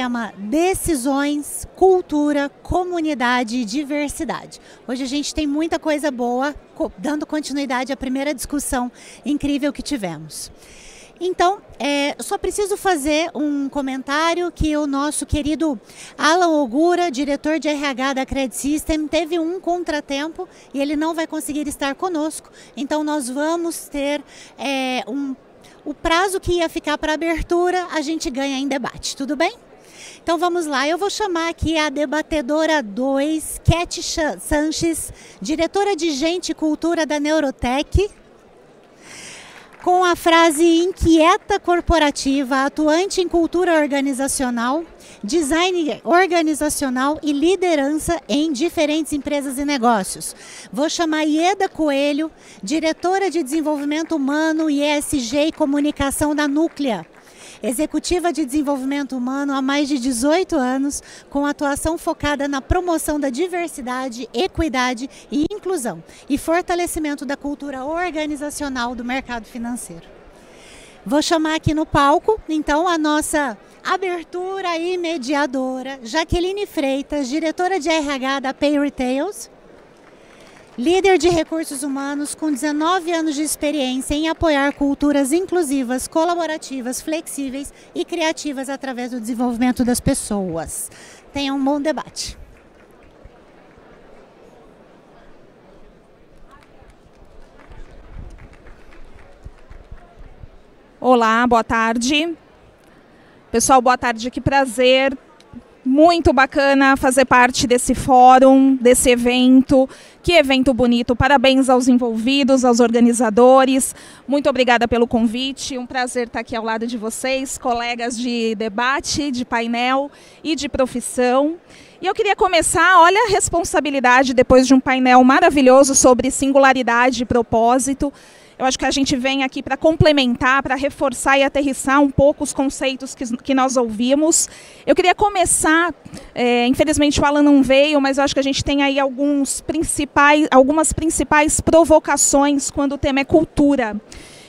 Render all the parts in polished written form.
tema decisões, cultura, comunidade e diversidade. Hoje a gente tem muita coisa boa, dando continuidade à primeira discussão incrível que tivemos. Então, só preciso fazer um comentário que o nosso querido Alan Ogura, diretor de RH da Credit System, teve um contratempo e ele não vai conseguir estar conosco. Então, nós vamos ter o prazo que ia ficar para abertura, a gente ganha em debate, tudo bem? Então vamos lá, eu vou chamar aqui a debatedora 2, Cat Sanches, diretora de Gente e Cultura da Neurotech, com a frase inquieta corporativa, atuante em cultura organizacional, design organizacional e liderança em diferentes empresas e negócios. Vou chamar Ieda Coelho, diretora de Desenvolvimento Humano e ESG e Comunicação da Núclea. Executiva de Desenvolvimento Humano há mais de 18 anos, com atuação focada na promoção da diversidade, equidade e inclusão e fortalecimento da cultura organizacional do mercado financeiro. Vou chamar aqui no palco, então, a nossa abertura e mediadora, Jaqueline Freitas, diretora de RH da Pay Retails, líder de recursos humanos com 19 anos de experiência em apoiar culturas inclusivas, colaborativas, flexíveis e criativas através do desenvolvimento das pessoas. Tenham um bom debate. Olá, boa tarde. Pessoal, boa tarde, que prazer. Muito bacana fazer parte desse fórum, desse evento. Que evento bonito. Parabéns aos envolvidos, aos organizadores. Muito obrigada pelo convite. Um prazer estar aqui ao lado de vocês, colegas de debate, de painel e de profissão. E eu queria começar, olha a responsabilidade depois de um painel maravilhoso sobre singularidade e propósito. Eu acho que a gente vem aqui para complementar, para reforçar e aterrissar um pouco os conceitos que nós ouvimos. Eu queria começar, infelizmente o Alan não veio, mas eu acho que a gente tem aí algumas principais provocações quando o tema é cultura.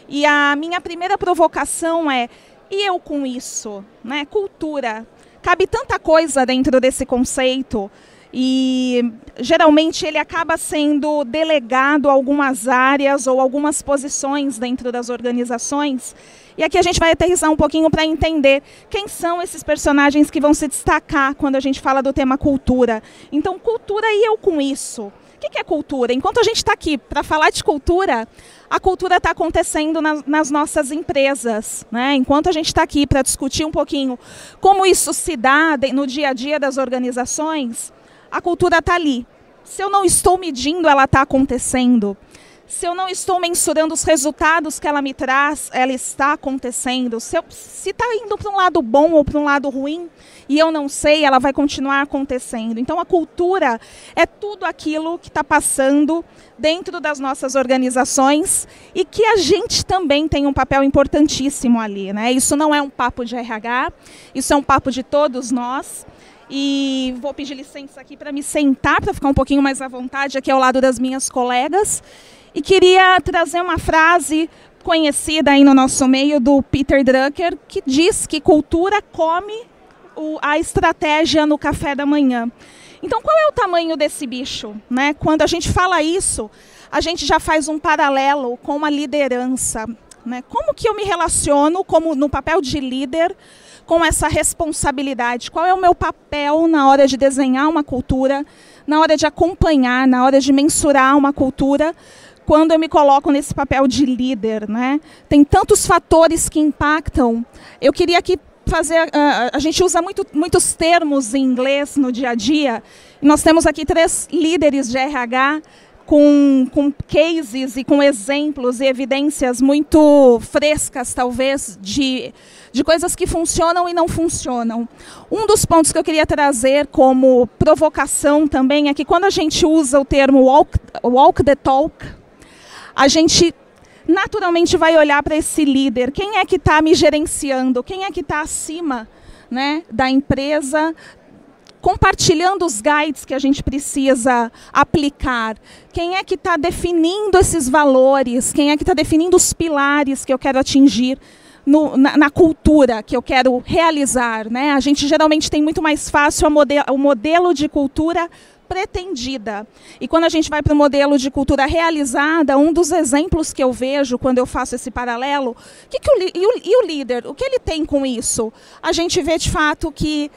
E a minha primeira provocação é, e eu com isso? Né? Cultura. Cabe tanta coisa dentro desse conceito. E geralmente ele acaba sendo delegado a algumas áreas ou algumas posições dentro das organizações. E aqui a gente vai aterrissar um pouquinho para entender quem são esses personagens que vão se destacar quando a gente fala do tema cultura. Então, cultura e eu com isso. O que é cultura? Enquanto a gente está aqui para falar de cultura, a cultura está acontecendo nas nossas empresas, né? Enquanto a gente está aqui para discutir um pouquinho como isso se dá no dia a dia das organizações, a cultura está ali. Se eu não estou medindo, ela está acontecendo. Se eu não estou mensurando os resultados que ela me traz, ela está acontecendo. Se está indo para um lado bom ou para um lado ruim, e eu não sei, ela vai continuar acontecendo. Então, a cultura é tudo aquilo que está passando dentro das nossas organizações e que a gente também tem um papel importantíssimo ali, né? Isso não é um papo de RH, isso é um papo de todos nós. E vou pedir licença aqui para me sentar, para ficar um pouquinho mais à vontade aqui ao lado das minhas colegas. E queria trazer uma frase conhecida aí no nosso meio do Peter Drucker, que diz que cultura come a estratégia no café da manhã. Então, qual é o tamanho desse bicho, né? Quando a gente fala isso, a gente já faz um paralelo com a liderança, né? Como que eu me relaciono no papel de líder com essa responsabilidade? Qual é o meu papel na hora de desenhar uma cultura, na hora de acompanhar, na hora de mensurar uma cultura, quando eu me coloco nesse papel de líder, né? Tem tantos fatores que impactam. Eu queria aqui fazer... a gente usa muitos termos em inglês no dia a dia. Nós temos aqui 3 líderes de RH com cases e com exemplos e evidências muito frescas, talvez, de coisas que funcionam e não funcionam. Um dos pontos que eu queria trazer como provocação também é que quando a gente usa o termo walk the talk, a gente naturalmente vai olhar para esse líder. Quem é que está me gerenciando? Quem é que está acima, né, da empresa, compartilhando os guides que a gente precisa aplicar? Quem é que está definindo esses valores? Quem é que está definindo os pilares que eu quero atingir na cultura que eu quero realizar, né? A gente geralmente tem muito mais fácil o modelo de cultura pretendida. E quando a gente vai para o modelo de cultura realizada, um dos exemplos que eu vejo quando eu faço esse paralelo, o líder, o que ele tem com isso? A gente vê de fato que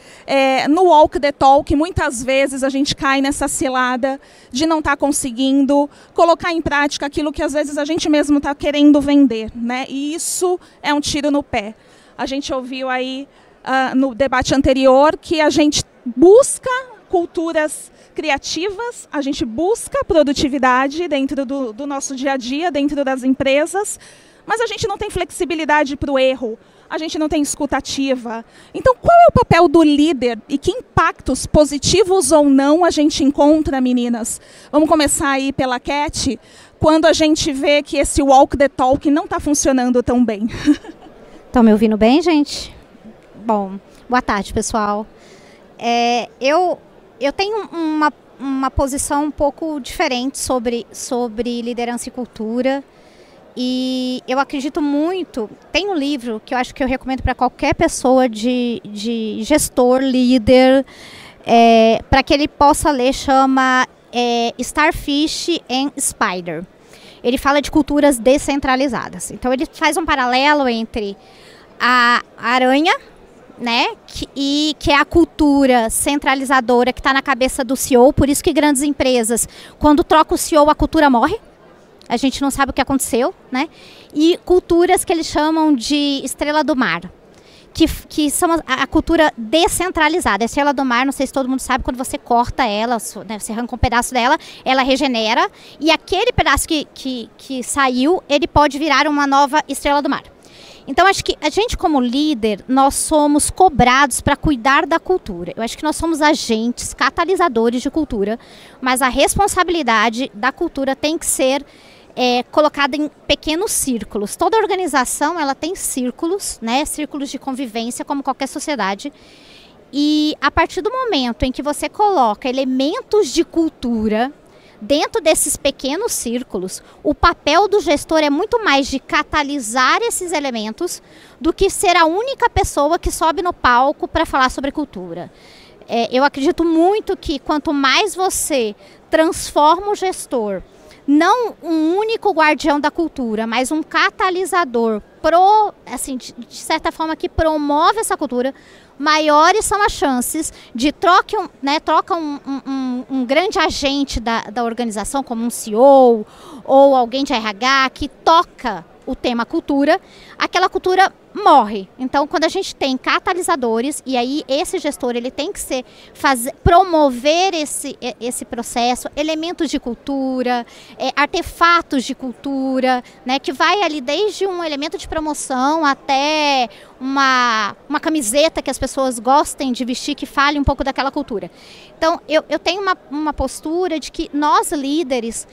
no walk the talk, muitas vezes a gente cai nessa cilada de não estar conseguindo colocar em prática aquilo que às vezes a gente mesmo está querendo vender, né? E isso é um tiro no pé. A gente ouviu aí no debate anterior que a gente busca culturas criativas, a gente busca produtividade dentro do nosso dia a dia, dentro das empresas, mas a gente não tem flexibilidade para o erro, a gente não tem escutativa. Então, qual é o papel do líder e que impactos, positivos ou não, a gente encontra, meninas? Vamos começar aí pela Cat, quando a gente vê que esse walk the talk não está funcionando tão bem. Estão me ouvindo bem, gente? Bom, boa tarde, pessoal. Eu tenho uma posição um pouco diferente sobre liderança e cultura, e eu acredito muito. Tem um livro que eu acho que eu recomendo para qualquer pessoa de gestor, líder, para que ele possa ler, chama Starfish and Spider. Ele fala de culturas descentralizadas. Então ele faz um paralelo entre a aranha, né, que é a cultura centralizadora que está na cabeça do CEO, por isso que grandes empresas, quando troca o CEO, a cultura morre, a gente não sabe o que aconteceu, né, e culturas que eles chamam de estrela do mar, que são a cultura descentralizada. A estrela do mar, não sei se todo mundo sabe, quando você corta ela, né, você arranca um pedaço dela, ela regenera, e aquele pedaço que saiu, ele pode virar uma nova estrela do mar. Então, acho que a gente, como líder, nós somos cobrados para cuidar da cultura. Eu acho que nós somos agentes, catalisadores de cultura, mas a responsabilidade da cultura tem que ser colocada em pequenos círculos. Toda organização, ela tem círculos, né? Círculos de convivência, como qualquer sociedade. E a partir do momento em que você coloca elementos de cultura dentro desses pequenos círculos, o papel do gestor é muito mais de catalisar esses elementos do que ser a única pessoa que sobe no palco para falar sobre cultura. Eu acredito muito que quanto mais você transforma o gestor, não um único guardião da cultura, mas um catalisador, assim, de certa forma, que promove essa cultura, maiores são as chances de troca um grande agente da organização, como um CEO ou alguém de RH, que toca o tema cultura, aquela cultura morre. Então, quando a gente tem catalisadores, e aí esse gestor ele tem que promover esse processo, elementos de cultura, artefatos de cultura, né, que vai ali desde um elemento de promoção até uma camiseta que as pessoas gostem de vestir, que fale um pouco daquela cultura. Então, eu tenho uma postura de que nós líderes,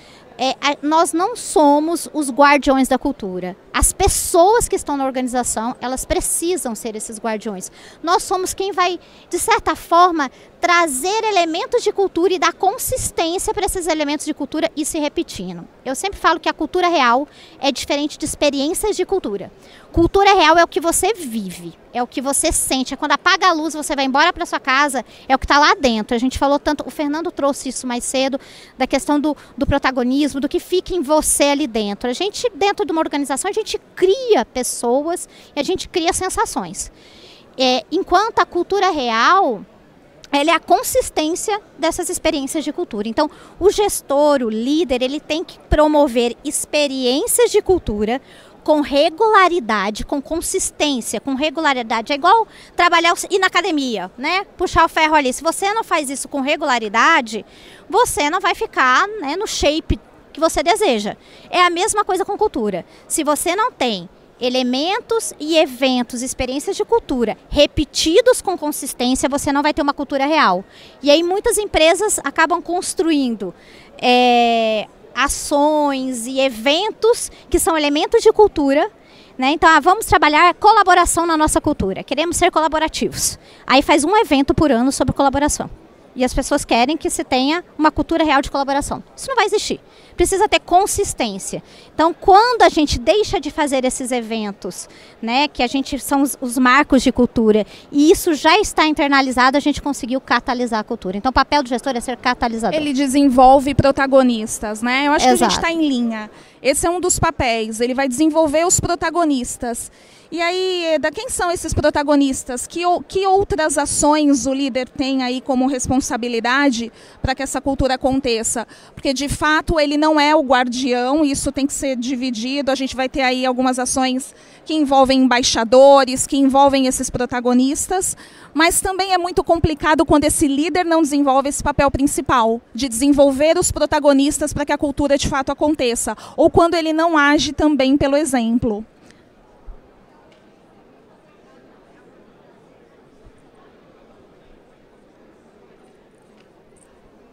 nós não somos os guardiões da cultura. As pessoas que estão na organização, elas precisam ser esses guardiões. Nós somos quem vai, de certa forma, trazer elementos de cultura e dar consistência para esses elementos de cultura e se repetindo. Eu sempre falo que a cultura real é diferente de experiências de cultura. Cultura real é o que você vive, é o que você sente. É quando apaga a luz, você vai embora para sua casa, é o que está lá dentro. A gente falou tanto, o Fernando trouxe isso mais cedo, da questão do protagonismo, do que fica em você ali dentro. A gente, dentro de uma organização, a gente cria pessoas e a gente cria sensações. Enquanto a cultura real, ela é a consistência dessas experiências de cultura. Então, o gestor, o líder, ele tem que promover experiências de cultura com regularidade, com consistência, com regularidade. É igual trabalhar ir na academia, né? Puxar o ferro ali. Se você não faz isso com regularidade, você não vai ficar, né, no shape que você deseja. É a mesma coisa com cultura. Se você não tem elementos e eventos, experiências de cultura repetidos com consistência, você não vai ter uma cultura real. E aí muitas empresas acabam construindo ações e eventos que são elementos de cultura, né? Então, vamos trabalhar colaboração na nossa cultura. Queremos ser colaborativos. Aí faz um evento por ano sobre colaboração. E as pessoas querem que se tenha uma cultura real de colaboração. Isso não vai existir. precisa ter consistência. Então, quando a gente deixa de fazer esses eventos, né, que a gente são os marcos de cultura, e isso já está internalizado, a gente conseguiu catalisar a cultura. Então, o papel do gestor é ser catalisador. Ele desenvolve protagonistas, né? Eu acho que a gente Exato. está em linha. Esse é um dos papéis. Ele vai desenvolver os protagonistas. E aí, Eda, quem são esses protagonistas? Que outras ações o líder tem aí como responsabilidade para que essa cultura aconteça? Porque, de fato, ele não é o guardião, isso tem que ser dividido. A gente vai ter aí algumas ações que envolvem embaixadores, que envolvem esses protagonistas, mas também é muito complicado quando esse líder não desenvolve esse papel principal, de desenvolver os protagonistas para que a cultura, de fato, aconteça, ou quando ele não age também pelo exemplo.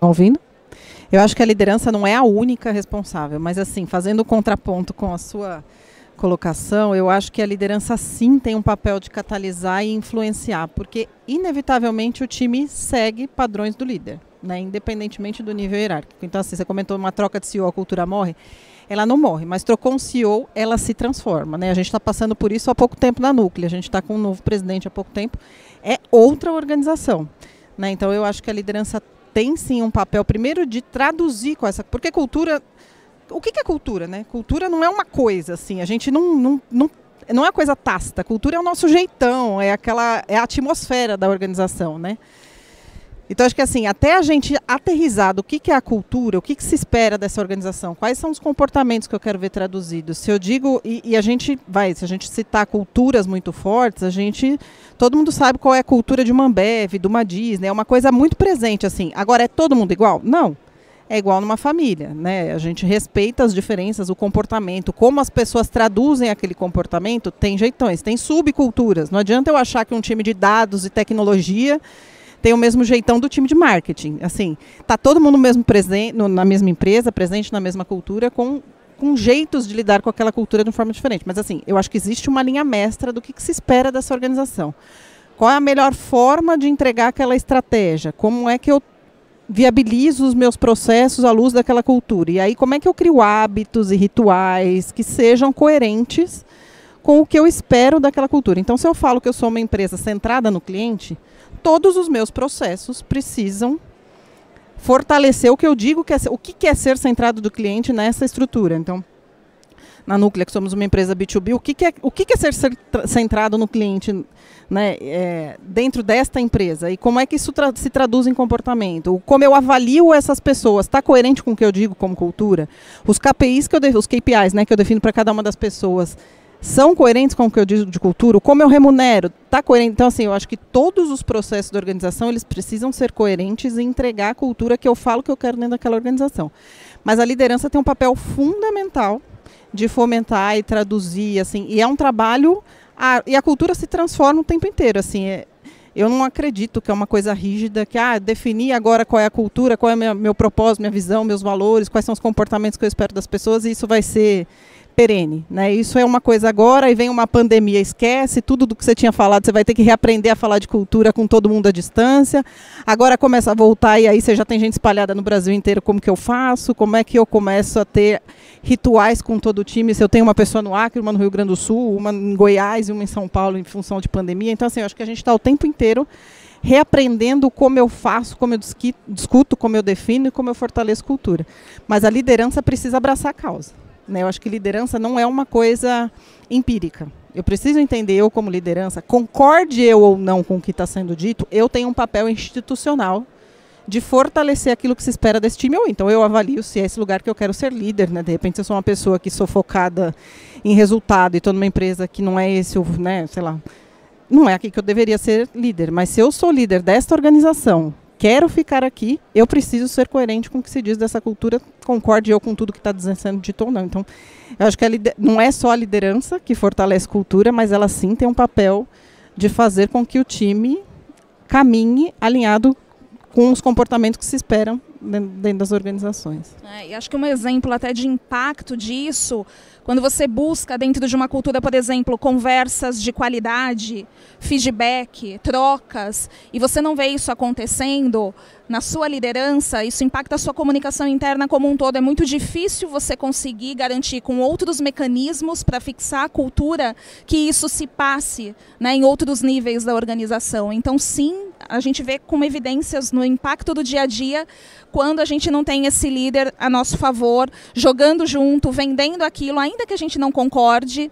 Ouvindo? Eu acho que a liderança não é a única responsável, mas assim, fazendo o contraponto com a sua colocação, eu acho que a liderança sim tem um papel de catalisar e influenciar, porque inevitavelmente o time segue padrões do líder, né, independentemente do nível hierárquico. Então, assim, você comentou uma troca de CEO, a cultura morre. Ela não morre, mas trocou um CEO, ela se transforma, né? A gente está passando por isso há pouco tempo na Núclea, a gente está com um novo presidente há pouco tempo, é outra organização, né? Então, eu acho que a liderança tem sim um papel, primeiro, de traduzir com essa... Porque cultura... O que é cultura, né? Cultura não é uma coisa, assim, a gente não é coisa tácita. Cultura é o nosso jeitão, é a atmosfera da organização, né? Então, acho que assim, até a gente aterrizar do que é a cultura, o que se espera dessa organização, quais são os comportamentos que eu quero ver traduzidos. Se eu digo, se a gente citar culturas muito fortes, todo mundo sabe qual é a cultura de uma Ambev, de uma Disney, é uma coisa muito presente, assim. Agora, é todo mundo igual? Não. É igual numa família, né? A gente respeita as diferenças, o comportamento, como as pessoas traduzem aquele comportamento, tem jeitões, tem subculturas. Não adianta eu achar que um time de dados e tecnologia tem o mesmo jeitão do time de marketing. Assim, tá todo mundo mesmo presente, na mesma empresa, presente na mesma cultura, com jeitos de lidar com aquela cultura de uma forma diferente. Mas assim, eu acho que existe uma linha mestra do que se espera dessa organização. Qual é a melhor forma de entregar aquela estratégia? Como é que eu viabilizo os meus processos à luz daquela cultura? E aí, como é que eu crio hábitos e rituais que sejam coerentes com o que eu espero daquela cultura? Então, se eu falo que eu sou uma empresa centrada no cliente, todos os meus processos precisam fortalecer o que eu digo que é, o que é ser centrado do cliente nessa estrutura. Então, na Núclea, que somos uma empresa B2B, o que é ser centrado no cliente, né, dentro desta empresa? E como é que isso se traduz em comportamento? Como eu avalio essas pessoas? Está coerente com o que eu digo como cultura? Os KPIs, os KPIs, né, que eu defino para cada uma das pessoas, são coerentes com o que eu digo de cultura? Como eu remunero? Está coerente? Então, assim, eu acho que todos os processos da organização, eles precisam ser coerentes e entregar a cultura que eu falo que eu quero dentro daquela organização. Mas a liderança tem um papel fundamental de fomentar e traduzir, assim, e é um trabalho... e a cultura se transforma o tempo inteiro, assim, eu não acredito que é uma coisa rígida, que definir agora qual é a cultura, qual é meu propósito, minha visão, meus valores, quais são os comportamentos que eu espero das pessoas, e isso vai ser perene, né? Isso é uma coisa agora, e vem uma pandemia, esquece tudo do que você tinha falado, você vai ter que reaprender a falar de cultura com todo mundo à distância, agora começa a voltar, e aí você já tem gente espalhada no Brasil inteiro, como que eu faço, como é que eu começo a ter rituais com todo o time, se eu tenho uma pessoa no Acre, uma no Rio Grande do Sul, uma em Goiás e uma em São Paulo em função de pandemia. Então, assim, eu acho que a gente está o tempo inteiro reaprendendo como eu faço, como eu discuto, como eu defino e como eu fortaleço cultura. Mas a liderança precisa abraçar a causa, né? Eu acho que liderança não é uma coisa empírica. Eu preciso entender, eu como liderança, concorde eu ou não com o que está sendo dito, eu tenho um papel institucional de fortalecer aquilo que se espera desse time, ou então eu avalio se é esse lugar que eu quero ser líder, né? De repente, se eu sou uma pessoa que sou focada em resultado e estou numa empresa que não é esse, né, sei lá, não é aqui que eu deveria ser líder, mas se eu sou líder desta organização, quero ficar aqui, eu preciso ser coerente com o que se diz dessa cultura, concorde eu com tudo que está sendo dito ou não. Então, eu acho que não é só a liderança que fortalece cultura, mas ela sim tem um papel de fazer com que o time caminhe alinhado com os comportamentos que se esperam dentro das organizações. E acho que um exemplo até de impacto disso, quando você busca dentro de uma cultura, por exemplo, conversas de qualidade, feedback, trocas, e você não vê isso acontecendo na sua liderança, isso impacta a sua comunicação interna como um todo. É muito difícil você conseguir garantir com outros mecanismos para fixar a cultura que isso se passe, né, em outros níveis da organização. Então, sim, a gente vê como evidências no impacto do dia a dia quando a gente não tem esse líder a nosso favor, jogando junto, vendendo aquilo, ainda que a gente não concorde,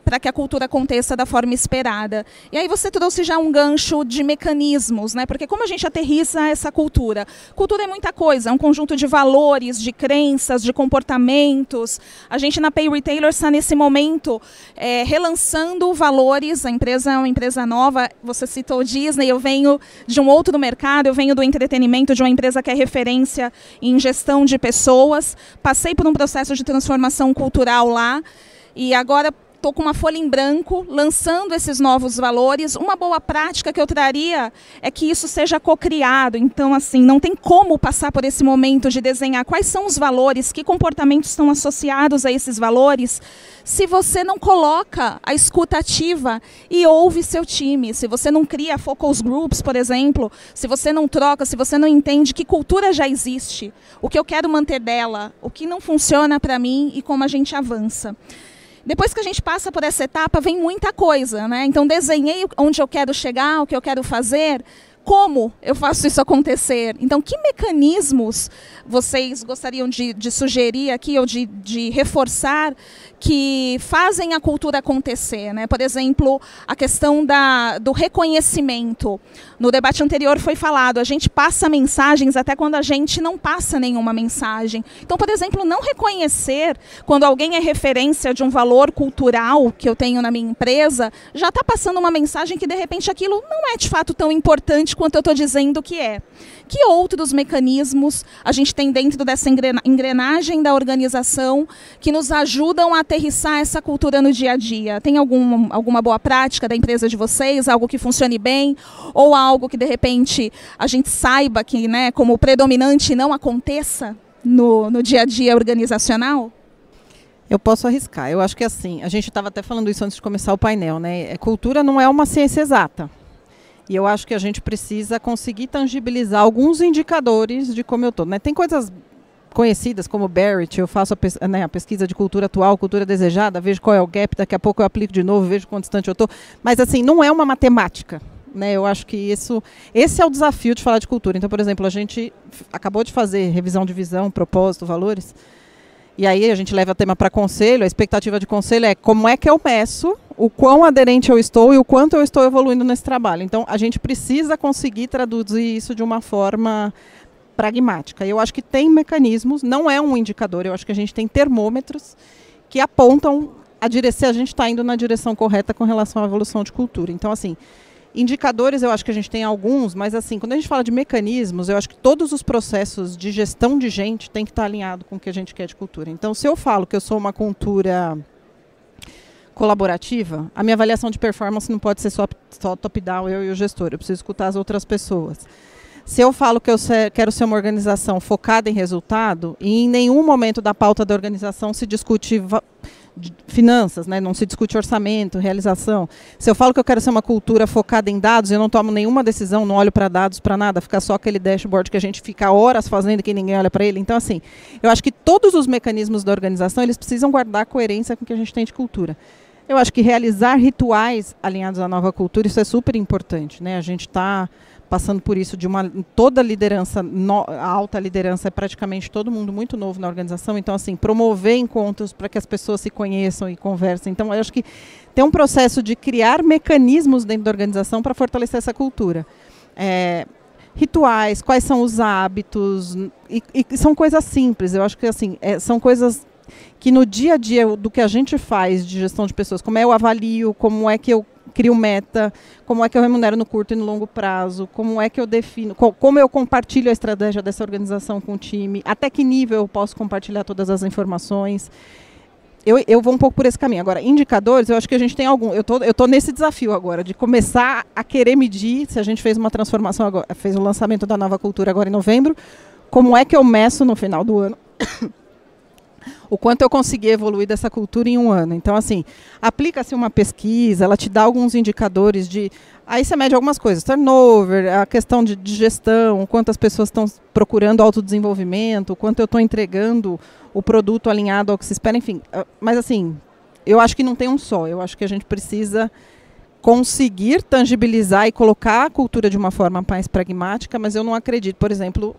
para que a cultura aconteça da forma esperada. E aí você trouxe já um gancho de mecanismos, né? Porque como a gente aterriza essa cultura? Cultura é muita coisa, é um conjunto de valores, de crenças, de comportamentos. A gente na Pay Retailers está nesse momento relançando valores. A empresa é uma empresa nova, você citou Disney, eu venho de um outro mercado, eu venho do entretenimento, de uma empresa que é referência em gestão de pessoas. Passei por um processo de transformação cultural lá, e agora estou com uma folha em branco, lançando esses novos valores. Uma boa prática que eu traria é que isso seja cocriado. Então, assim, não tem como passar por esse momento de desenhar quais são os valores, que comportamentos estão associados a esses valores, se você não coloca a escuta ativa e ouve seu time, se você não cria focus groups, por exemplo, se você não troca, se você não entende que cultura já existe, o que eu quero manter dela, o que não funciona para mim e como a gente avança. Depois que a gente passa por essa etapa, vem muita coisa, né? Então, desenhei onde eu quero chegar, o que eu quero fazer, como eu faço isso acontecer. Então, que mecanismos vocês gostariam de sugerir aqui ou de reforçar que fazem a cultura acontecer, né? Por exemplo, a questão do reconhecimento. No debate anterior foi falado, a gente passa mensagens até quando a gente não passa nenhuma mensagem. Então, por exemplo, não reconhecer quando alguém é referência de um valor cultural que eu tenho na minha empresa, já está passando uma mensagem que, de repente, aquilo não é de fato tão importante quanto eu estou dizendo que é. Que outros mecanismos a gente tem dentro dessa engrenagem da organização que nos ajudam a aterrissar essa cultura no dia a dia? Tem alguma boa prática da empresa de vocês, algo que funcione bem, ou algo que de repente a gente saiba que, né, como predominante não aconteça no dia a dia organizacional? Eu posso arriscar. Eu acho que assim, a gente estava até falando isso antes de começar o painel, né? Cultura não é uma ciência exata. E eu acho que a gente precisa conseguir tangibilizar alguns indicadores de como eu estou, né? Tem coisas conhecidas como Barrett, eu faço a pesquisa de cultura atual, cultura desejada, vejo qual é o gap, daqui a pouco eu aplico de novo, vejo quão distante eu estou. Mas assim, não é uma matemática, né? Eu acho que esse é o desafio de falar de cultura. Então, por exemplo, a gente acabou de fazer revisão de visão, propósito, valores. E aí a gente leva o tema para conselho, a expectativa de conselho é como é que eu meço o quão aderente eu estou e o quanto eu estou evoluindo nesse trabalho. Então, a gente precisa conseguir traduzir isso de uma forma pragmática. Eu acho que tem mecanismos, não é um indicador, eu acho que a gente tem termômetros que apontam se a gente está indo na direção correta com relação à evolução de cultura. Então, assim, indicadores eu acho que a gente tem alguns, mas assim, quando a gente fala de mecanismos, eu acho que todos os processos de gestão de gente tem que estar alinhado com o que a gente quer de cultura. Então, se eu falo que eu sou uma cultura colaborativa, a minha avaliação de performance não pode ser só top-down, eu e o gestor, eu preciso escutar as outras pessoas. Se eu falo que eu quero ser uma organização focada em resultado, e em nenhum momento da pauta da organização se discute finanças, né? Não se discute orçamento, realização. Se eu falo que eu quero ser uma cultura focada em dados, eu não tomo nenhuma decisão, não olho para dados, para nada, fica só aquele dashboard que a gente fica horas fazendo e que ninguém olha para ele. Então, assim, eu acho que todos os mecanismos da organização, eles precisam guardar coerência com o que a gente tem de cultura. Eu acho que realizar rituais alinhados à nova cultura, isso é super importante, né? A gente está passando por isso toda a liderança, a alta liderança é praticamente todo mundo muito novo na organização, então assim, promover encontros para que as pessoas se conheçam e conversem. Então eu acho que tem um processo de criar mecanismos dentro da organização para fortalecer essa cultura. Rituais, quais são os hábitos, e são coisas simples, eu acho que assim, são coisas que no dia a dia do que a gente faz de gestão de pessoas, como é eu avalio, como é que eu crio meta, como é que eu remunero no curto e no longo prazo, como é que eu defino, como eu compartilho a estratégia dessa organização com o time, até que nível eu posso compartilhar todas as informações. Eu vou um pouco por esse caminho. Agora, indicadores, eu acho que a gente tem algum. Eu tô nesse desafio agora, de começar a querer medir, se a gente fez uma transformação agora, fez o lançamento da nova cultura agora em novembro, como é que eu meço no final do ano o quanto eu consegui evoluir dessa cultura em um ano. Então, assim, aplica-se uma pesquisa, ela te dá alguns indicadores de... Aí você mede algumas coisas, turnover, a questão de gestão, quantas pessoas estão procurando autodesenvolvimento, quanto eu estou entregando o produto alinhado ao que se espera, enfim. Mas, assim, eu acho que não tem um só. Eu acho que a gente precisa conseguir tangibilizar e colocar a cultura de uma forma mais pragmática, mas eu não acredito, por exemplo,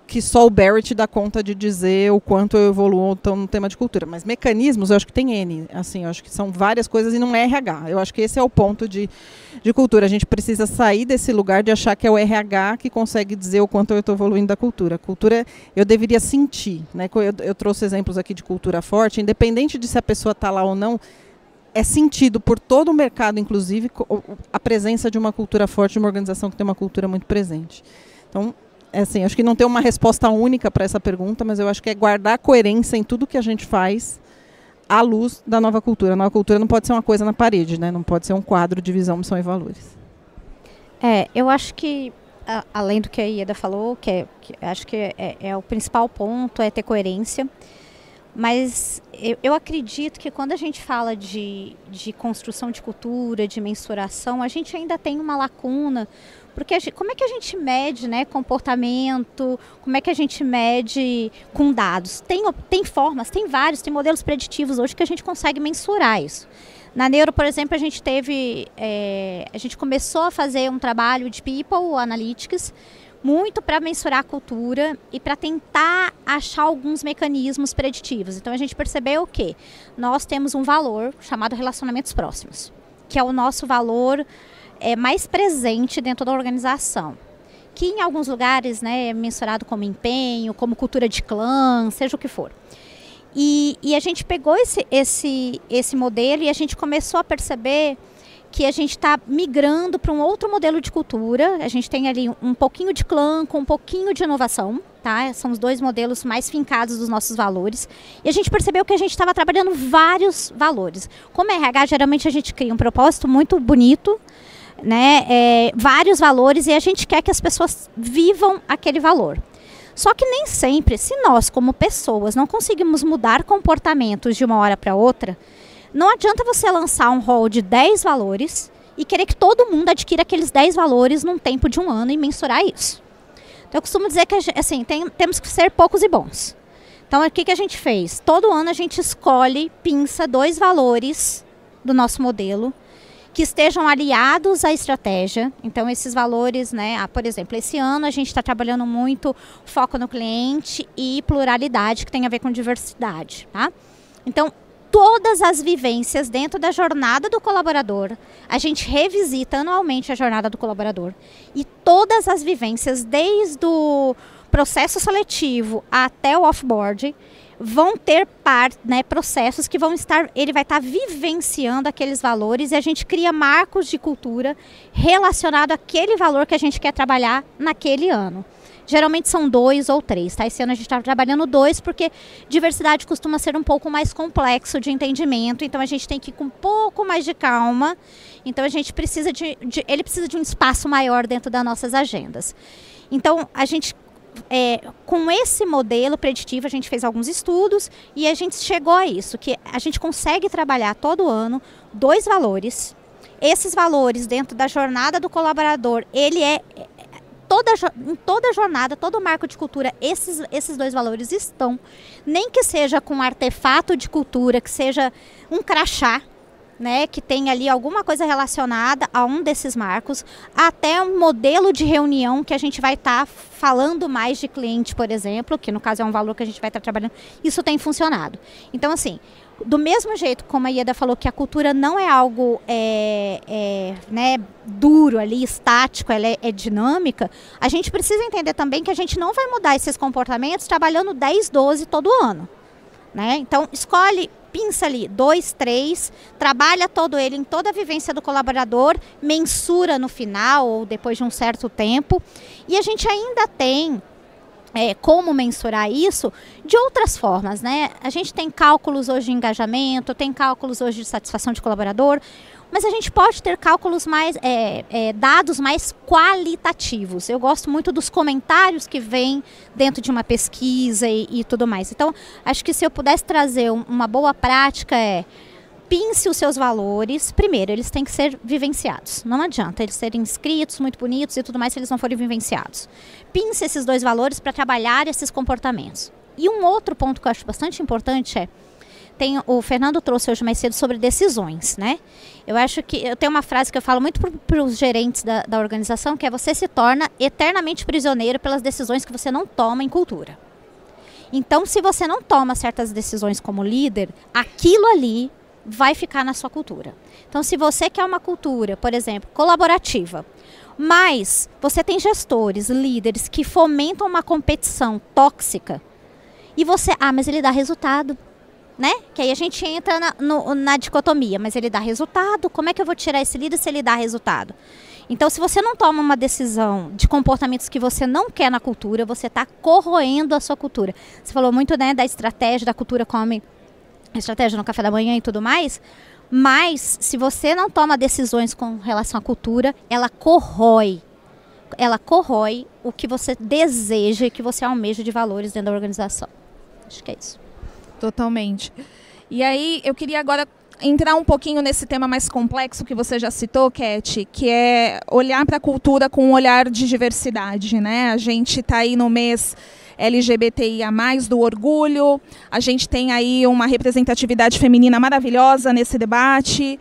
que só o Barrett dá conta de dizer o quanto eu evoluo no tema de cultura. Mas mecanismos, eu acho que tem N. Assim, eu acho que são várias coisas e não é RH. Eu acho que esse é o ponto de cultura. A gente precisa sair desse lugar de achar que é o RH que consegue dizer o quanto eu estou evoluindo da cultura. A cultura eu deveria sentir. Né? Eu trouxe exemplos aqui de cultura forte, independente de se a pessoa está lá ou não, é sentido por todo o mercado, inclusive, a presença de uma cultura forte, de uma organização que tem uma cultura muito presente. Então, assim, acho que não tem uma resposta única para essa pergunta, mas eu acho que é guardar coerência em tudo que a gente faz à luz da nova cultura. A nova cultura não pode ser uma coisa na parede, né? Não pode ser um quadro de visão, missão e valores. Eu acho que, além do que a Ieda falou, acho que é o principal ponto, é ter coerência. Mas eu acredito que quando a gente fala de construção de cultura, de mensuração, a gente ainda tem uma lacuna, porque como é que a gente mede, né, comportamento, como é que a gente mede com dados? Tem formas, tem modelos preditivos hoje que a gente consegue mensurar isso. Na Neuro, por exemplo, a gente começou a fazer um trabalho de People Analytics, muito para mensurar a cultura e para tentar achar alguns mecanismos preditivos. Então, a gente percebeu que nós temos um valor chamado relacionamentos próximos, que é o nosso valor mais presente dentro da organização, que em alguns lugares, né, é mensurado como empenho, como cultura de clã, seja o que for. E a gente pegou esse modelo e a gente começou a perceber que a gente está migrando para um outro modelo de cultura. A gente tem ali um pouquinho de clã com um pouquinho de inovação, tá? São os dois modelos mais fincados dos nossos valores. E a gente percebeu que a gente estava trabalhando vários valores. Como RH, geralmente a gente cria um propósito muito bonito, né? Vários valores, e a gente quer que as pessoas vivam aquele valor. Só que nem sempre, se nós como pessoas não conseguimos mudar comportamentos de uma hora para outra, não adianta você lançar um rol de 10 valores e querer que todo mundo adquira aqueles 10 valores num tempo de um ano e mensurar isso. Então, eu costumo dizer que assim, temos que ser poucos e bons. Então, o que a gente fez? Todo ano a gente pinça 2 valores do nosso modelo que estejam aliados à estratégia. Então, esses valores, né? Por exemplo, esse ano a gente está trabalhando muito foco no cliente e pluralidade, que tem a ver com diversidade, tá? Então, todas as vivências dentro da jornada do colaborador, a gente revisita anualmente a jornada do colaborador, e todas as vivências, desde o processo seletivo até o offboard, vão ter processos que ele vai estar vivenciando aqueles valores, e a gente cria marcos de cultura relacionado àquele valor que a gente quer trabalhar naquele ano. Geralmente são 2 ou 3, tá? Esse ano a gente está trabalhando 2, porque diversidade costuma ser um pouco mais complexo de entendimento, então a gente tem que ir com um pouco mais de calma. Então a gente precisa ele precisa de um espaço maior dentro das nossas agendas. Então a gente, com esse modelo preditivo, a gente fez alguns estudos e a gente chegou a isso, que a gente consegue trabalhar todo ano 2 valores. Esses valores dentro da jornada do colaborador, ele em toda a jornada, todo o marco de cultura, esses 2 valores estão, nem que seja com um artefato de cultura, que seja um crachá, né, que tem ali alguma coisa relacionada a um desses marcos, até um modelo de reunião que a gente vai estar falando mais de cliente, por exemplo, que no caso é um valor que a gente vai estar trabalhando. Isso tem funcionado. Então, assim, do mesmo jeito como a Ieda falou que a cultura não é algo né, duro ali, estático, ela é dinâmica, a gente precisa entender também que a gente não vai mudar esses comportamentos trabalhando 10, 12 todo ano, né? Então, pinça ali 2, 3, trabalha todo ele em toda a vivência do colaborador, mensura no final ou depois de um certo tempo. E a gente ainda tem como mensurar isso de outras formas, né? A gente tem cálculos hoje de engajamento, tem cálculos hoje de satisfação de colaborador, mas a gente pode ter cálculos mais, dados mais qualitativos. Eu gosto muito dos comentários que vêm dentro de uma pesquisa e tudo mais. Então, acho que se eu pudesse trazer uma boa prática pense os seus valores. Primeiro, eles têm que ser vivenciados. Não adianta eles serem escritos, muito bonitos e tudo mais se eles não forem vivenciados. Pense esses 2 valores para trabalhar esses comportamentos. E um outro ponto que eu acho bastante importante o Fernando trouxe hoje mais cedo sobre decisões, né? Eu acho que eu tenho uma frase que eu falo muito para os gerentes da organização, que é: você se torna eternamente prisioneiro pelas decisões que você não toma em cultura. Então, se você não toma certas decisões como líder, aquilo ali vai ficar na sua cultura. Então, se você quer uma cultura, por exemplo, colaborativa, mas você tem gestores, líderes que fomentam uma competição tóxica e você, mas ele dá resultado, né? Que aí a gente entra na dicotomia, mas ele dá resultado, como é que eu vou tirar esse líder se ele dá resultado? Então, se você não toma uma decisão de comportamentos que você não quer na cultura, você está corroendo a sua cultura. Você falou muito, né, da estratégia, da cultura come estratégia no café da manhã e tudo mais, mas se você não toma decisões com relação à cultura, ela corrói o que você deseja e que você almeja de valores dentro da organização. Acho que é isso. Totalmente. E aí, eu queria agora entrar um pouquinho nesse tema mais complexo que você já citou, Cat, que é olhar para a cultura com um olhar de diversidade, né? A gente está aí no mês LGBTIA+, do orgulho, a gente tem aí uma representatividade feminina maravilhosa nesse debate,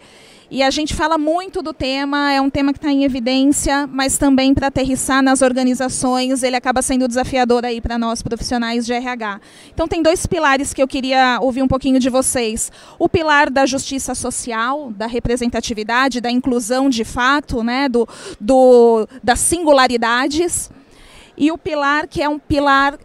e a gente fala muito do tema, é um tema que está em evidência, mas também para aterrissar nas organizações, ele acaba sendo desafiador aí para nós profissionais de RH. Então tem 2 pilares que eu queria ouvir um pouquinho de vocês. O pilar da justiça social, da representatividade, da inclusão de fato, né, das singularidades, e o pilar que é um pilar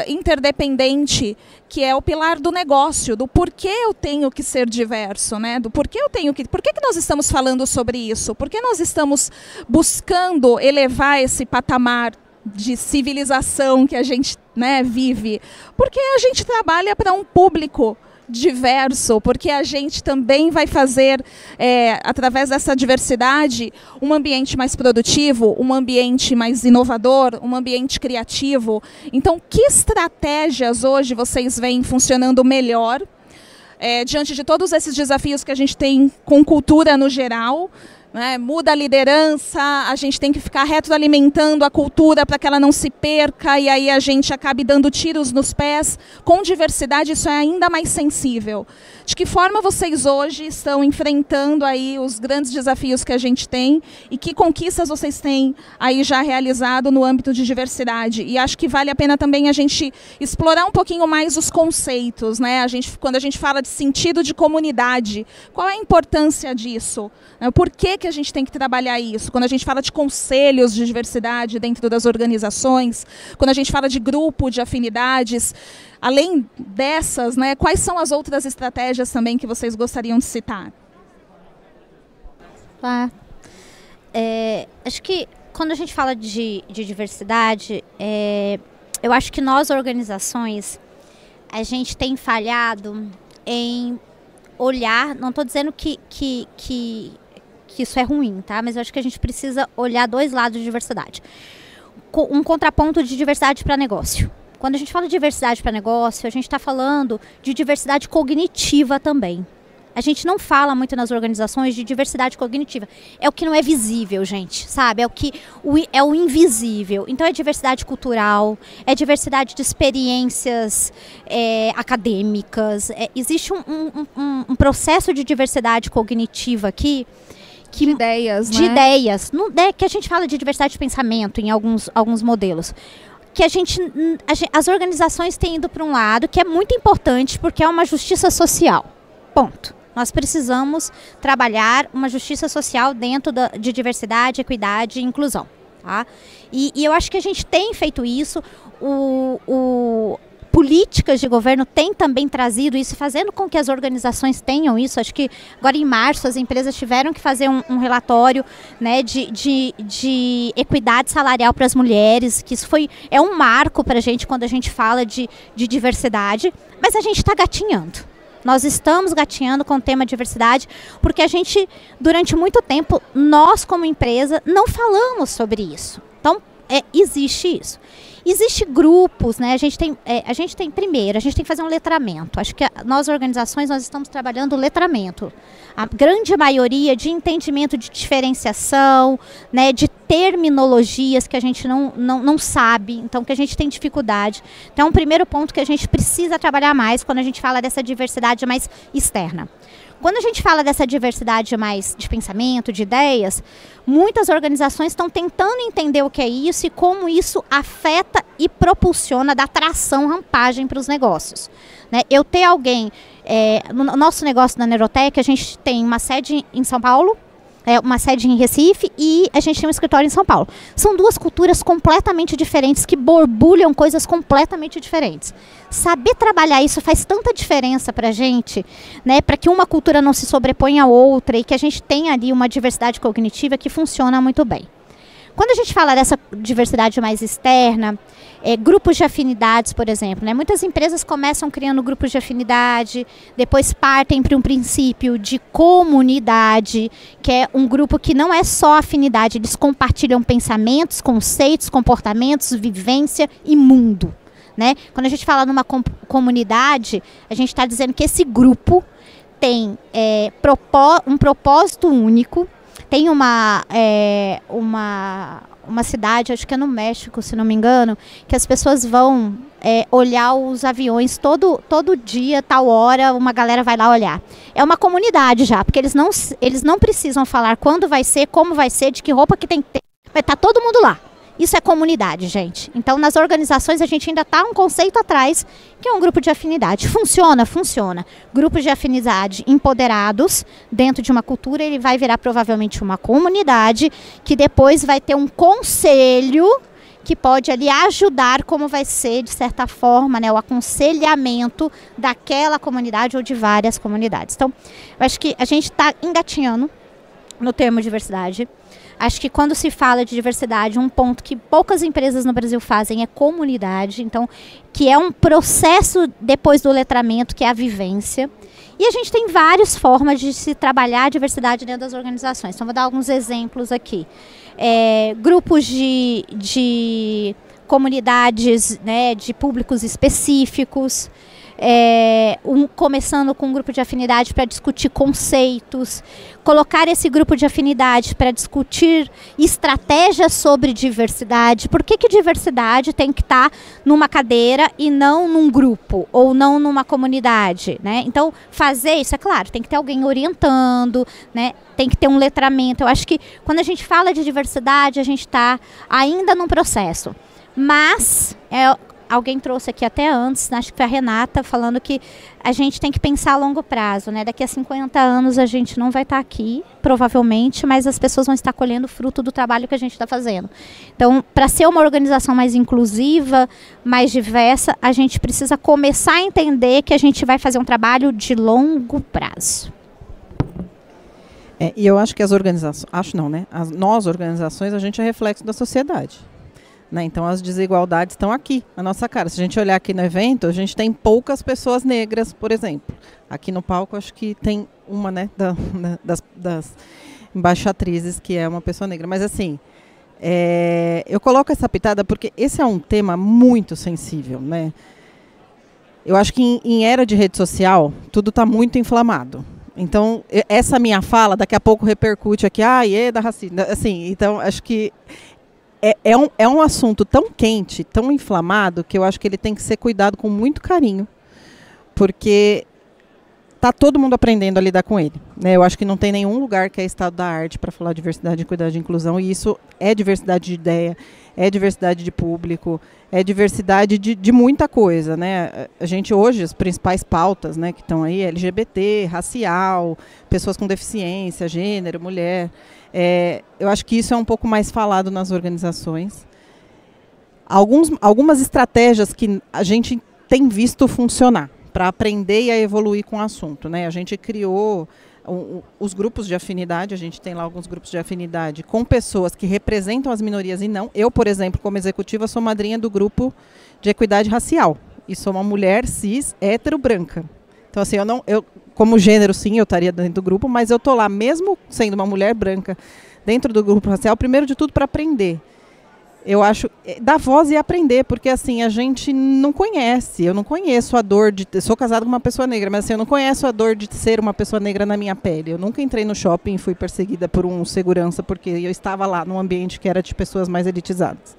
interdependente, que é o pilar do negócio, do porquê eu tenho que ser diverso, né? Do porquê eu tenho que... Por que nós estamos falando sobre isso? Por que nós estamos buscando elevar esse patamar de civilização que a gente, né, vive? Porque a gente trabalha para um público diverso, porque a gente também vai fazer, através dessa diversidade, um ambiente mais produtivo, um ambiente mais inovador, um ambiente criativo. Então, que estratégias hoje vocês veem funcionando melhor, diante de todos esses desafios que a gente tem com cultura no geral, né? Muda a liderança, a gente tem que ficar retroalimentando a cultura para que ela não se perca e aí a gente acabe dando tiros nos pés. Com diversidade isso é ainda mais sensível. De que forma vocês hoje estão enfrentando aí os grandes desafios que a gente tem e que conquistas vocês têm aí já realizado no âmbito de diversidade? E acho que vale a pena também a gente explorar um pouquinho mais os conceitos, né? Quando a gente fala de sentido de comunidade, qual é a importância disso? Por que a gente tem que trabalhar isso? Quando a gente fala de conselhos de diversidade dentro das organizações, quando a gente fala de grupo de afinidades, além dessas, né, quais são as outras estratégias também que vocês gostariam de citar? Acho que quando a gente fala de diversidade, eu acho que nós, organizações, a gente tem falhado em olhar, não estou dizendo que isso é ruim, tá? Mas eu acho que a gente precisa olhar 2 lados de diversidade. Um contraponto de diversidade para negócio. Quando a gente fala de diversidade para negócio, a gente está falando de diversidade cognitiva também. A gente não fala muito nas organizações de diversidade cognitiva. É o que não é visível, gente, sabe? É o invisível. Então é diversidade cultural, é diversidade de experiências acadêmicas. Existe um processo de diversidade cognitiva aqui. De ideias, de ideias. Que a gente fala de diversidade de pensamento em alguns modelos. Que as organizações têm ido para um lado que é muito importante porque é uma justiça social. Ponto. Nós precisamos trabalhar uma justiça social dentro de diversidade, equidade e inclusão. Tá? E eu acho que a gente tem feito isso. políticas de governo têm também trazido isso, fazendo com que as organizações tenham isso. Acho que agora em março as empresas tiveram que fazer um relatório, né, de equidade salarial para as mulheres, que isso é um marco para a gente quando a gente fala de diversidade, mas a gente está gatinhando. Nós estamos gatinhando com o tema diversidade, porque a gente, durante muito tempo, nós como empresa, não falamos sobre isso. Então, existe isso. Existem grupos, né? A gente tem que fazer um letramento. Acho que nós, organizações, nós estamos trabalhando o letramento. A grande maioria de entendimento de diferenciação, né? De terminologias que a gente não sabe, então que a gente tem dificuldade. Então, é um primeiro ponto que a gente precisa trabalhar mais quando a gente fala dessa diversidade mais externa. Quando a gente fala dessa diversidade mais de pensamento, de ideias, muitas organizações estão tentando entender o que é isso e como isso afeta e propulsiona, dá tração, rampagem para os negócios. Né? Eu ter alguém, no nosso negócio da Neurotech, a gente tem uma sede em São Paulo, uma sede em Recife e a gente tem um escritório em São Paulo. São duas culturas completamente diferentes que borbulham coisas completamente diferentes. Saber trabalhar isso faz tanta diferença para a gente, né, para que uma cultura não se sobreponha à outra e que a gente tenha ali uma diversidade cognitiva que funciona muito bem. Quando a gente fala dessa diversidade mais externa, grupos de afinidades, por exemplo, né? Muitas empresas começam criando grupos de afinidade, depois partem para um princípio de comunidade, que é um grupo que não é só afinidade, eles compartilham pensamentos, conceitos, comportamentos, vivência e mundo. Né? Quando a gente fala numa comunidade, a gente está dizendo que esse grupo tem um propósito único. Tem uma cidade, acho que é no México, se não me engano, que as pessoas vão olhar os aviões todo dia, tal hora, uma galera vai lá olhar. É uma comunidade já, porque eles não precisam falar quando vai ser, como vai ser, de que roupa que tem que ter. Vai estar todo mundo lá. Isso é comunidade, gente. Então, nas organizações, a gente ainda está um conceito atrás, que é um grupo de afinidade. Funciona? Funciona. Grupos de afinidade empoderados, dentro de uma cultura, ele vai virar provavelmente uma comunidade, que depois vai ter um conselho que pode ali ajudar como vai ser, de certa forma, né, o aconselhamento daquela comunidade ou de várias comunidades. Então, eu acho que a gente está engatinhando no termo diversidade. Acho que quando se fala de diversidade, um ponto que poucas empresas no Brasil fazem é comunidade, então, que é um processo depois do letramento, que é a vivência. E a gente tem várias formas de se trabalhar a diversidade dentro das organizações. Então, vou dar alguns exemplos aqui. Grupos de comunidades, né, de públicos específicos, começando com um grupo de afinidade para discutir conceitos, colocar esse grupo de afinidade para discutir estratégias sobre diversidade. Por que diversidade tem que estar numa cadeira e não num grupo ou não numa comunidade, né? Então, fazer isso, é claro, tem que ter alguém orientando, né? Tem que ter um letramento. Eu acho que quando a gente fala de diversidade, a gente está ainda num processo. Mas alguém trouxe aqui até antes, acho que foi a Renata, falando que a gente tem que pensar a longo prazo, né? Daqui a 50 anos a gente não vai estar aqui, provavelmente, mas as pessoas vão estar colhendo fruto do trabalho que a gente está fazendo. Então, para ser uma organização mais inclusiva, mais diversa, a gente precisa começar a entender que a gente vai fazer um trabalho de longo prazo. E eu acho que as organizações, nós organizações, a gente é reflexo da sociedade. Né? Então, as desigualdades estão aqui, na nossa cara. Se a gente olhar aqui no evento, a gente tem poucas pessoas negras, por exemplo. Aqui no palco, acho que tem uma, né, das embaixatrizes, que é uma pessoa negra. Mas, assim, eu coloco essa pitada porque esse é um tema muito sensível. Né? Eu acho que em era de rede social, tudo está muito inflamado. Então, essa minha fala, daqui a pouco repercute aqui, da racismo. Assim, então, acho que é um assunto tão quente, tão inflamado, que eu acho que ele tem que ser cuidado com muito carinho, porque está todo mundo aprendendo a lidar com ele. Né? Eu acho que não tem nenhum lugar que é estado da arte para falar diversidade, equidade e inclusão, e isso é diversidade de ideia, é diversidade de público, é diversidade de muita coisa. Né? A gente hoje, as principais pautas, né, que estão aí, LGBT, racial, pessoas com deficiência, gênero, mulher. Eu acho que isso é um pouco mais falado nas organizações. Algumas estratégias que a gente tem visto funcionar para aprender e a evoluir com o assunto, né? A gente criou os grupos de afinidade, a gente tem lá alguns grupos de afinidade com pessoas que representam as minorias e não. Eu, por exemplo, como executiva, sou madrinha do grupo de equidade racial e sou uma mulher cis, hétero, branca. Então, assim, eu como gênero, sim, eu estaria dentro do grupo, mas eu estou lá, mesmo sendo uma mulher branca, dentro do grupo racial, primeiro de tudo para aprender. Eu acho, dar voz e aprender, porque assim, a gente não conhece, eu não conheço a dor de... Sou casada com uma pessoa negra, mas assim, eu não conheço a dor de ser uma pessoa negra na minha pele. Eu nunca entrei no shopping e fui perseguida por um segurança, porque eu estava lá num ambiente que era de pessoas mais elitizadas.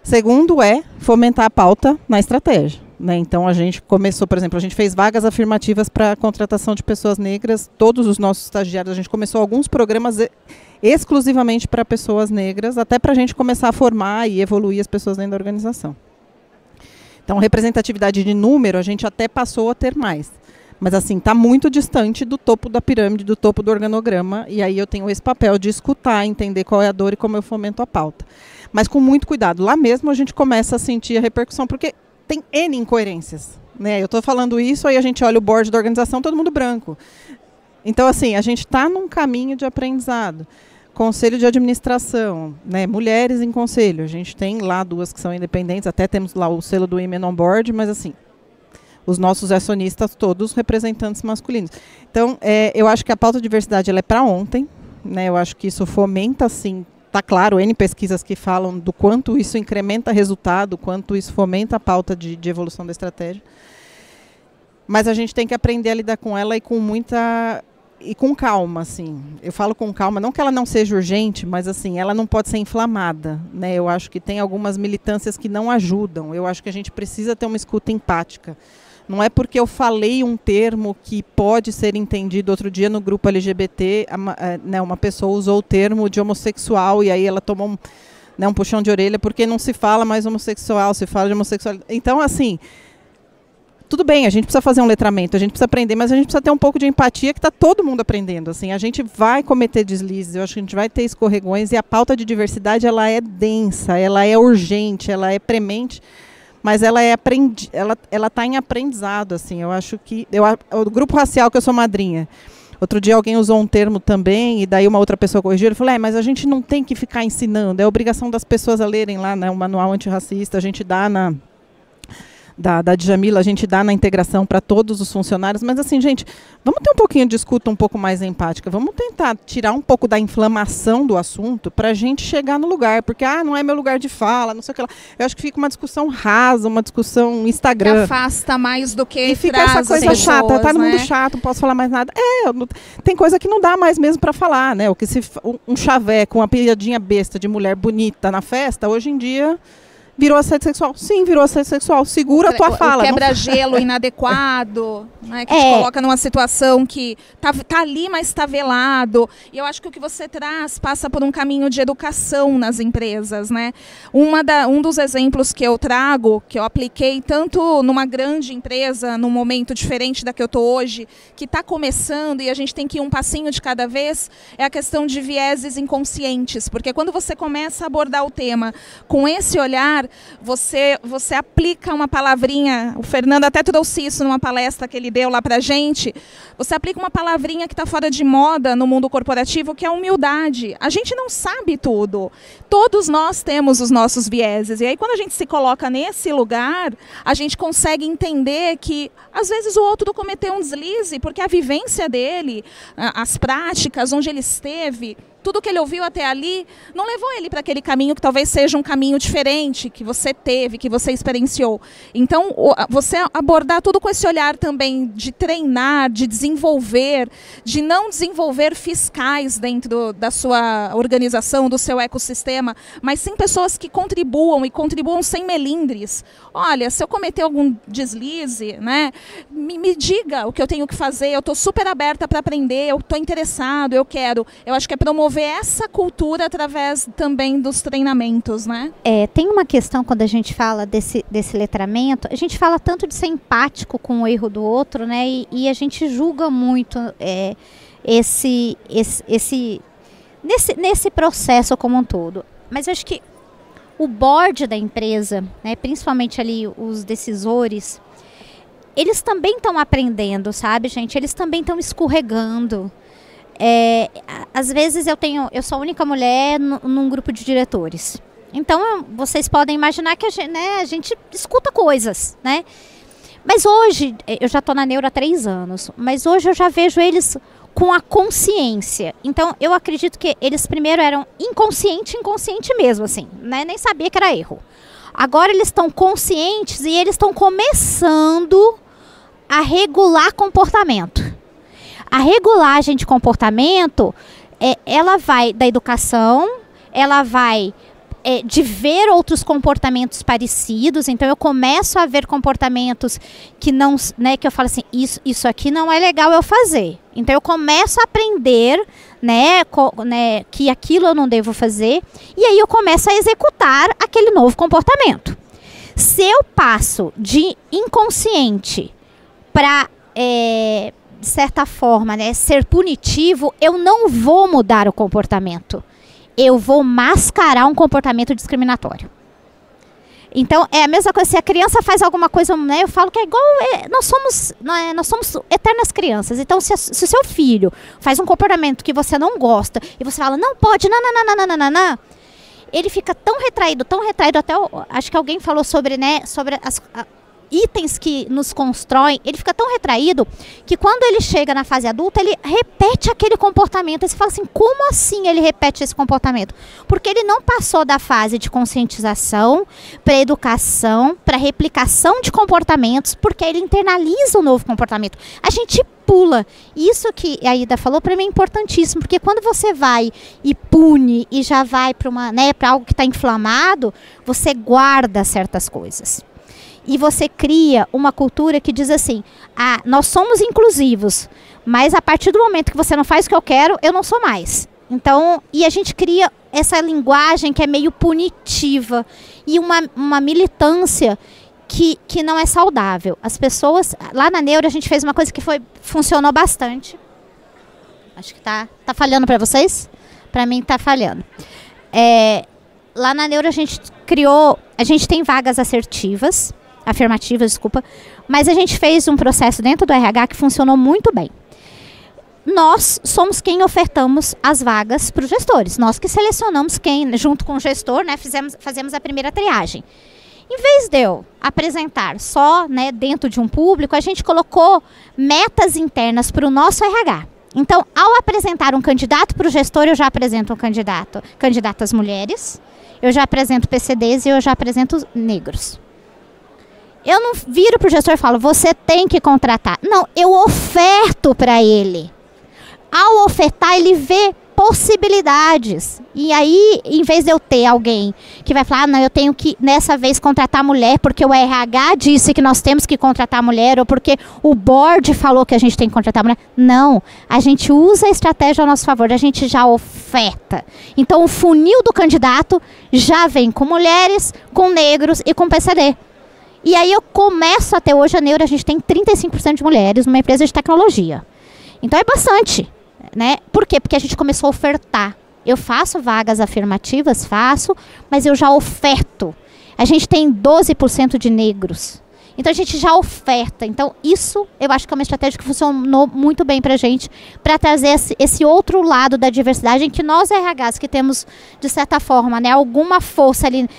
Segundo é fomentar a pauta na estratégia, né? Então a gente começou, por exemplo, a gente fez vagas afirmativas para a contratação de pessoas negras, todos os nossos estagiários, a gente começou alguns programas exclusivamente para pessoas negras, até para a gente começar a formar e evoluir as pessoas dentro da organização. Então, representatividade de número, a gente até passou a ter mais. Mas, assim, está muito distante do topo da pirâmide, do topo do organograma, e aí eu tenho esse papel de escutar, entender qual é a dor e como eu fomento a pauta. Mas com muito cuidado. Lá mesmo a gente começa a sentir a repercussão, porque tem N incoerências, né? Eu estou falando isso, aí a gente olha o board da organização, todo mundo branco. Então, assim, a gente está num caminho de aprendizado. Conselho de administração, né? Mulheres em conselho. A gente tem lá 2 que são independentes, até temos lá o selo do Women on Board, mas assim, os nossos acionistas todos representantes masculinos. Então, eu acho que a pauta de diversidade ela é para ontem, né? Eu acho que isso fomenta, sim, está claro, N pesquisas que falam do quanto isso incrementa resultado, quanto isso fomenta a pauta de evolução da estratégia. Mas a gente tem que aprender a lidar com ela e com muita... E com calma, assim. Eu falo com calma, não que ela não seja urgente, mas assim, ela não pode ser inflamada, né? Eu acho que tem algumas militâncias que não ajudam. Eu acho que a gente precisa ter uma escuta empática. Não é porque eu falei um termo que pode ser entendido. Outro dia no grupo LGBT, né, uma pessoa usou o termo de homossexual e aí ela tomou um puxão de orelha porque não se fala mais homossexual, se fala de homossexual. Então, assim... Tudo bem, a gente precisa fazer um letramento, a gente precisa aprender, mas a gente precisa ter um pouco de empatia que está todo mundo aprendendo. Assim, a gente vai cometer deslizes, eu acho que a gente vai ter escorregões e a pauta de diversidade ela é densa, ela é urgente, ela é premente, mas ela está em aprendizado. Assim, eu acho que o grupo racial que eu sou madrinha. Outro dia alguém usou um termo também e daí uma outra pessoa corrigiu. Ele falou: mas a gente não tem que ficar ensinando, é obrigação das pessoas a lerem lá, né, o manual antirracista, a gente dá da Djamila, a gente dá na integração para todos os funcionários, mas assim, gente, vamos ter um pouquinho de escuta um pouco mais empática, vamos tentar tirar um pouco da inflamação do assunto para a gente chegar no lugar, porque não é meu lugar de fala, não sei o que lá. Eu acho que fica uma discussão rasa, uma discussão Instagram. Que afasta mais do que e fica essa coisa pessoas, chata, tá no mundo chato, não posso falar mais nada. Tem coisa que não dá mais mesmo para falar, né? O que um chaveco, uma piadinha besta de mulher bonita na festa, hoje em dia... Virou assédio sexual? Sim, virou assédio sexual. Segura a tua fala. Quebra-gelo inadequado, né, que te coloca numa situação que tá ali, mas está velado. E eu acho que o que você traz passa por um caminho de educação nas empresas, né? Um dos exemplos que eu trago, que eu apliquei tanto numa grande empresa, num momento diferente da que eu estou hoje, que está começando e a gente tem que ir um passinho de cada vez, é a questão de vieses inconscientes. Porque quando você começa a abordar o tema com esse olhar, você aplica uma palavrinha, o Fernando até trouxe isso numa palestra que ele deu lá pra gente, você aplica uma palavrinha que está fora de moda no mundo corporativo, que é a humildade. A gente não sabe tudo, todos nós temos os nossos vieses, e aí quando a gente se coloca nesse lugar, a gente consegue entender que às vezes o outro cometeu um deslize, porque a vivência dele, as práticas, onde ele esteve, tudo que ele ouviu até ali, não levou ele para aquele caminho que talvez seja um caminho diferente, que você teve, que você experienciou. Então, você abordar tudo com esse olhar também de treinar, de desenvolver, de não desenvolver fiscais dentro da sua organização, do seu ecossistema, mas sim pessoas que contribuam e contribuam sem melindres. Olha, se eu cometer algum deslize, né, me diga o que eu tenho que fazer, eu estou super aberta para aprender, eu estou interessado, eu quero. Eu acho que é promover essa cultura através também dos treinamentos, né? Tem uma questão quando a gente fala desse letramento, a gente fala tanto de ser empático com o erro do outro, né? E a gente julga muito nesse processo como um todo. Mas eu acho que o board da empresa, né, principalmente ali os decisores, eles também estão aprendendo, sabe, gente? Eles também estão escorregando. Às vezes eu sou a única mulher num grupo de diretores. Então, vocês podem imaginar que a gente escuta coisas, né? Mas hoje, eu já estou na Neuro há 3 anos, mas hoje eu já vejo eles com a consciência. Então, eu acredito que eles primeiro eram inconsciente mesmo, assim, né? Nem sabia que era erro. Agora eles estão conscientes e eles estão começando a regular comportamento. A regulagem de comportamento, ela vai da educação, ela vai de ver outros comportamentos parecidos. Então eu começo a ver comportamentos que não, né, que eu falo assim, isso aqui não é legal eu fazer. Então eu começo a aprender, né, que aquilo eu não devo fazer, e aí eu começo a executar aquele novo comportamento. Se eu passo de inconsciente para, de certa forma, né, ser punitivo, eu não vou mudar o comportamento. Eu vou mascarar um comportamento discriminatório. Então, é a mesma coisa, se a criança faz alguma coisa, né, eu falo que é igual, nós somos eternas crianças. Então, se o seu filho faz um comportamento que você não gosta, e você fala, não pode, não, ele fica tão retraído, até acho que alguém falou sobre, né, sobre itens que nos constroem, ele fica tão retraído que quando ele chega na fase adulta, ele repete aquele comportamento. Aí você fala assim, como assim ele repete esse comportamento? Porque ele não passou da fase de conscientização, para educação, para replicação de comportamentos, porque ele internaliza o novo comportamento. A gente pula. Isso que a Ida falou para mim é importantíssimo, porque quando você vai e pune e já vai para para algo que está inflamado, você guarda certas coisas. E você cria uma cultura que diz assim, nós somos inclusivos, mas a partir do momento que você não faz o que eu quero, eu não sou mais. Então, e a gente cria essa linguagem que é meio punitiva e uma militância que não é saudável. As pessoas, lá na Neuro a gente fez uma coisa que funcionou bastante. Acho que tá falhando para vocês? Para mim tá falhando. Lá na Neuro a gente tem vagas afirmativas, desculpa, mas a gente fez um processo dentro do RH que funcionou muito bem. Nós somos quem ofertamos as vagas para os gestores. Nós que selecionamos quem, junto com o gestor, né, fazemos a primeira triagem. Em vez de eu apresentar só, né, dentro de um público, a gente colocou metas internas para o nosso RH. Então, ao apresentar um candidato para o gestor, eu já apresento um candidatas mulheres, eu já apresento PCDs e eu já apresento negros. Eu não viro para o gestor e falo, você tem que contratar. Não, eu oferto para ele. Ao ofertar, ele vê possibilidades. E aí, em vez de eu ter alguém que vai falar, não, eu tenho que, nessa vez, contratar mulher, porque o RH disse que nós temos que contratar mulher, ou porque o board falou que a gente tem que contratar mulher. Não, a gente usa a estratégia ao nosso favor, a gente já oferta. Então, o funil do candidato já vem com mulheres, com negros e com PCD. E aí eu começo, até hoje, a Neuro, a gente tem 35% de mulheres numa empresa de tecnologia. Então é bastante, né? Por quê? Porque a gente começou a ofertar. Eu faço vagas afirmativas, mas eu já oferto. A gente tem 12% de negros. Então a gente já oferta. Então isso eu acho que é uma estratégia que funcionou muito bem pra gente, para trazer esse outro lado da diversidade, em que nós RHs que temos, de certa forma, né, alguma força ali,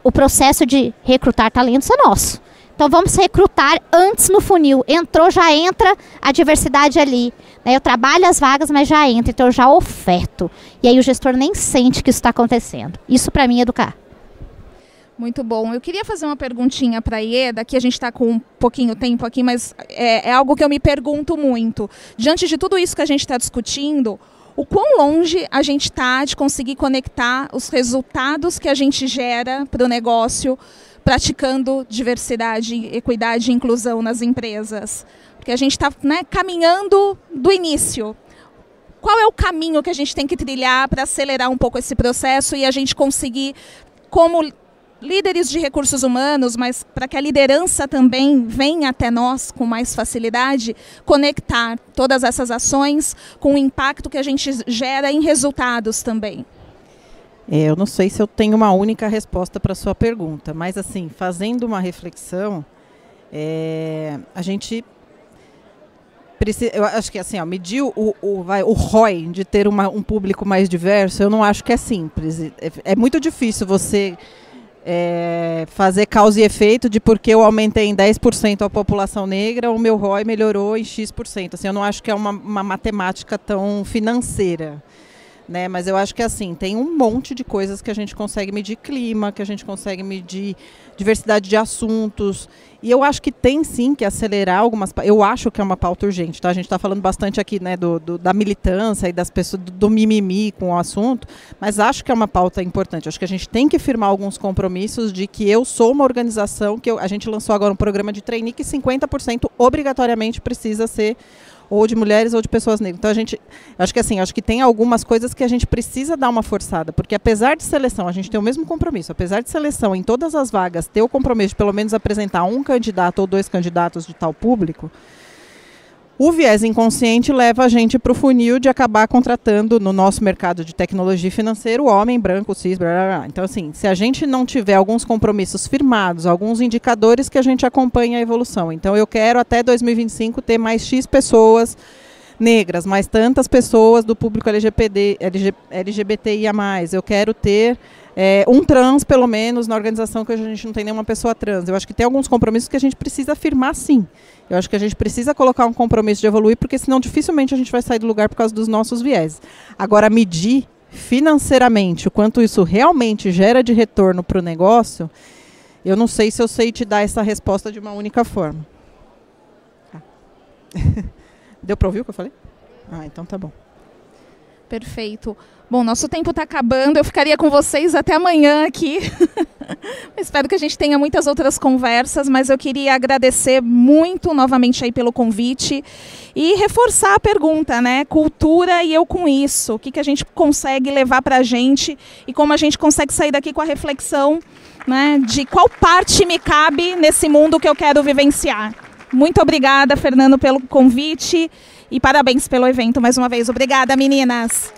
o processo de recrutar talentos é nosso. Então vamos recrutar antes no funil. Entrou, já entra a diversidade ali. Né? Eu trabalho as vagas, mas já entra, então eu já oferto. E aí o gestor nem sente que isso está acontecendo. Isso para mim é educar. Muito bom. Eu queria fazer uma perguntinha para a Ieda, que a gente está com um pouquinho tempo aqui, mas é algo que eu me pergunto muito. Diante de tudo isso que a gente está discutindo, o quão longe a gente está de conseguir conectar os resultados que a gente gera para o negócio, praticando diversidade, equidade e inclusão nas empresas? Porque a gente está, né, caminhando do início. Qual é o caminho que a gente tem que trilhar para acelerar um pouco esse processo e a gente conseguir, como líderes de recursos humanos, mas para que a liderança também venha até nós com mais facilidade, conectar todas essas ações com o impacto que a gente gera em resultados também? Eu não sei se eu tenho uma única resposta para a sua pergunta, mas assim, fazendo uma reflexão, a gente precisa, eu acho que assim, medir o ROI de ter um público mais diverso, eu não acho que é simples. É muito difícil você fazer causa e efeito de porque eu aumentei em 10% a população negra, o meu ROI melhorou em X%. Assim, eu não acho que é uma matemática tão financeira. Né, mas eu acho que assim, tem um monte de coisas que a gente consegue medir clima, que a gente consegue medir diversidade de assuntos. E eu acho que tem sim que acelerar algumas. Eu acho que é uma pauta urgente, tá? A gente está falando bastante aqui, né, da militância e das pessoas, do mimimi com o assunto, mas acho que é uma pauta importante. Acho que a gente tem que firmar alguns compromissos de que eu sou uma organização, a gente lançou agora um programa de trainee que 50% obrigatoriamente precisa ser ou de mulheres ou de pessoas negras. Então, acho que tem algumas coisas que a gente precisa dar uma forçada, porque apesar de seleção, a gente tem o mesmo compromisso, apesar de seleção em todas as vagas, ter o compromisso de pelo menos apresentar um candidato ou 2 candidatos de tal público, o viés inconsciente leva a gente para o funil de acabar contratando no nosso mercado de tecnologia financeira o homem branco, cis, blá, blá, blá. Então, assim, se a gente não tiver alguns compromissos firmados, alguns indicadores que a gente acompanhe a evolução. Então, eu quero até 2025 ter mais X pessoas negras, mais tantas pessoas do público LGBTIA+. Eu quero ter um trans, pelo menos, na organização que a gente não tem nenhuma pessoa trans. Eu acho que tem alguns compromissos que a gente precisa firmar, sim. Eu acho que a gente precisa colocar um compromisso de evoluir, porque senão dificilmente a gente vai sair do lugar por causa dos nossos viés. Agora, medir financeiramente o quanto isso realmente gera de retorno para o negócio, eu não sei se eu sei te dar essa resposta de uma única forma. Deu para ouvir o que eu falei? Então tá bom. Perfeito. Bom, nosso tempo está acabando, eu ficaria com vocês até amanhã aqui. Espero que a gente tenha muitas outras conversas, mas eu queria agradecer muito novamente aí pelo convite e reforçar a pergunta, né? Cultura e eu com isso. O que a gente consegue levar para a gente e como a gente consegue sair daqui com a reflexão, né, de qual parte me cabe nesse mundo que eu quero vivenciar. Muito obrigada, Fernando, pelo convite e parabéns pelo evento mais uma vez. Obrigada, meninas!